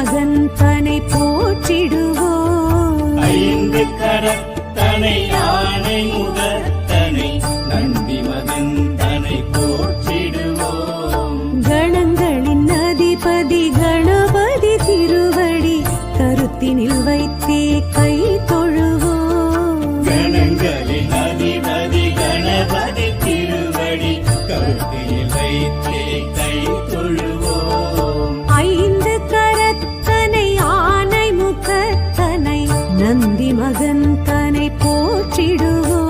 மகன் தனை போற்றிடுவோம். ஐந்து கரத்தனை யானை முகத்தனை நந்தி மகன் தனை போற்றிடுவோம். கணங்களின் அதிபதி கணபதி திருவடி கருத்தினில் வைத்தே கை தொழுவோம். கணங்களின் அதிபதி கணபதி திருவடி கருத்தினில் வைத்தே கை தொழுவோம். ஐந்து கரத்தனை ஆனை முகத்தனை நந்தி மகன் தனை போற்றிடுவோம்.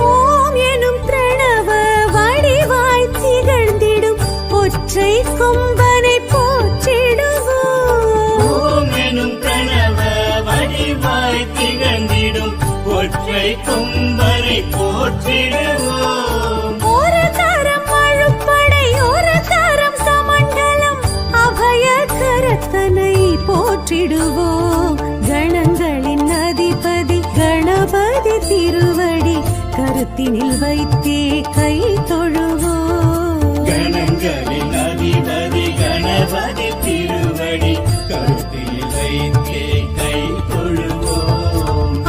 ஓம் எனும் பிரணவ வடிவாய் திகழ்ந்திடும் ஒற்றை கொம்பனை போற்றிடுவோம். ஓம் எனும் பிரணவ வடிவாய் திகழ்ந்திடும் ஒற்றை கொம்பனை போற்றிடுவோம். ஒரு தரம் அழுப்படை ஒரு தரம் சமண்டலம் அபய கரத்தனை போற்றிடுவோம். கணங்களின் அதிபதி கணபதி திருவடி கருத்தினில் வைத்தே கை தொழுவோம். கணங்களின்